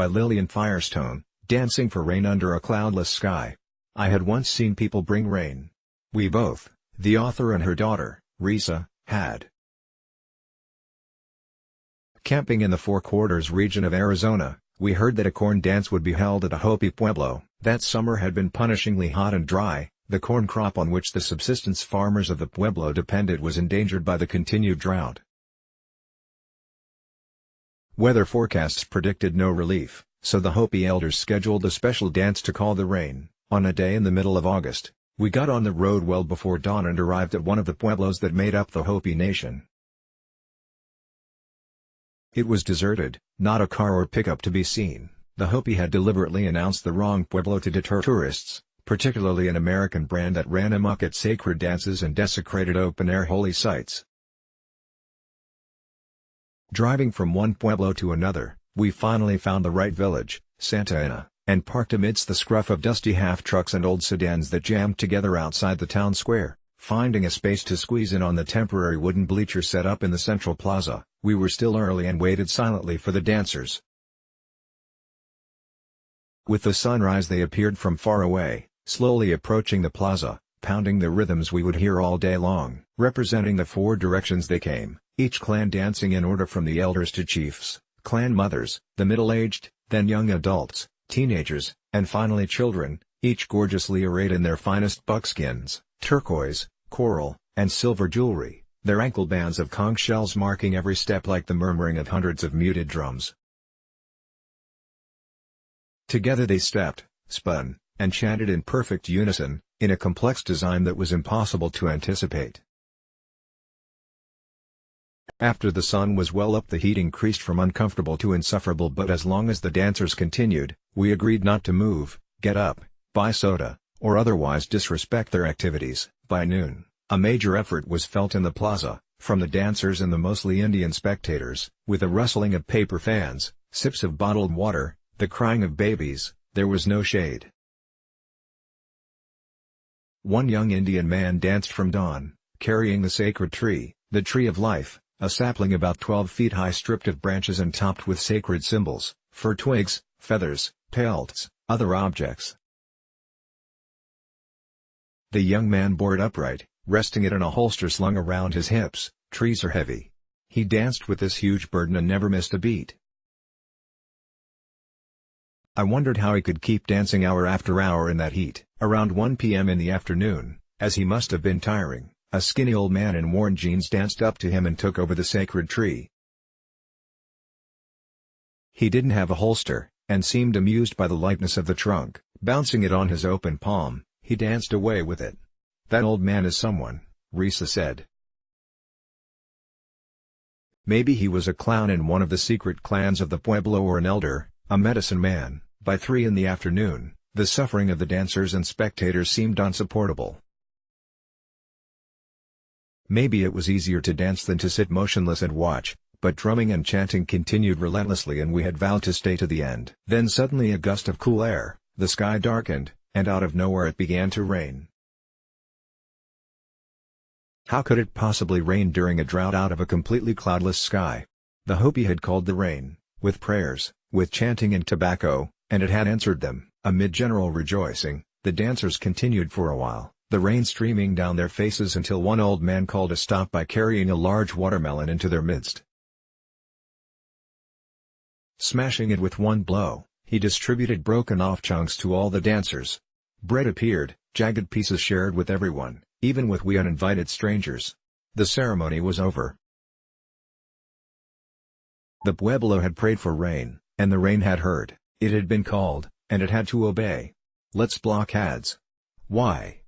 by Lillian Firestone, Dancing for Rain Under a Cloudless Sky. I had once seen people bring rain. We both, the author and her daughter, Risa, had. Camping in the Four Quarters region of Arizona, we heard that a corn dance would be held at a Hopi Pueblo. That summer had been punishingly hot and dry. The corn crop on which the subsistence farmers of the Pueblo depended was endangered by the continued drought. Weather forecasts predicted no relief, so the Hopi elders scheduled a special dance to call the rain, on a day in the middle of August. We got on the road well before dawn and arrived at one of the pueblos that made up the Hopi nation. It was deserted, not a car or pickup to be seen. The Hopi had deliberately announced the wrong pueblo to deter tourists, particularly an American brand that ran amok at sacred dances and desecrated open-air holy sites. Driving from one pueblo to another, we finally found the right village, Santa Ana, and parked amidst the scruff of dusty half-trucks and old sedans that jammed together outside the town square. Finding a space to squeeze in on the temporary wooden bleacher set up in the central plaza, we were still early and waited silently for the dancers. With the sunrise they appeared from far away, slowly approaching the plaza, pounding the rhythms we would hear all day long. Representing the four directions they came, each clan dancing in order from the elders to chiefs, clan mothers, the middle-aged, then young adults, teenagers, and finally children, each gorgeously arrayed in their finest buckskins, turquoise, coral, and silver jewelry, their ankle bands of conch shells marking every step like the murmuring of hundreds of muted drums. Together they stepped, spun, and chanted in perfect unison, in a complex design that was impossible to anticipate. After the sun was well up the heat increased from uncomfortable to insufferable, but as long as the dancers continued, we agreed not to move, get up, buy soda, or otherwise disrespect their activities. By noon, a major effort was felt in the plaza, from the dancers and the mostly Indian spectators, with a rustling of paper fans, sips of bottled water, the crying of babies. There was no shade. One young Indian man danced from dawn, carrying the sacred tree, the tree of life, a sapling about 12 feet high stripped of branches and topped with sacred symbols, fir twigs, feathers, pelts, other objects. The young man bore it upright, resting it in a holster slung around his hips. Trees are heavy. He danced with this huge burden and never missed a beat. I wondered how he could keep dancing hour after hour in that heat. Around 1 p.m. in the afternoon, as he must have been tiring, a skinny old man in worn jeans danced up to him and took over the sacred tree. He didn't have a holster, and seemed amused by the lightness of the trunk. Bouncing it on his open palm, he danced away with it. "That old man is someone," Risa said. Maybe he was a clown in one of the secret clans of the Pueblo or an elder, a medicine man. By 3 in the afternoon, the suffering of the dancers and spectators seemed unsupportable. Maybe it was easier to dance than to sit motionless and watch, but drumming and chanting continued relentlessly and we had vowed to stay to the end. Then suddenly a gust of cool air, the sky darkened, and out of nowhere it began to rain. How could it possibly rain during a drought out of a completely cloudless sky? The Hopi had called the rain, with prayers, with chanting and tobacco, and it had answered them. Amid general rejoicing, the dancers continued for a while, the rain streaming down their faces until one old man called a stop by carrying a large watermelon into their midst. Smashing it with one blow, he distributed broken-off chunks to all the dancers. Bread appeared, jagged pieces shared with everyone, even with we uninvited strangers. The ceremony was over. The Pueblo had prayed for rain, and the rain had heard. It had been called, and it had to obey. Let's block ads. Why?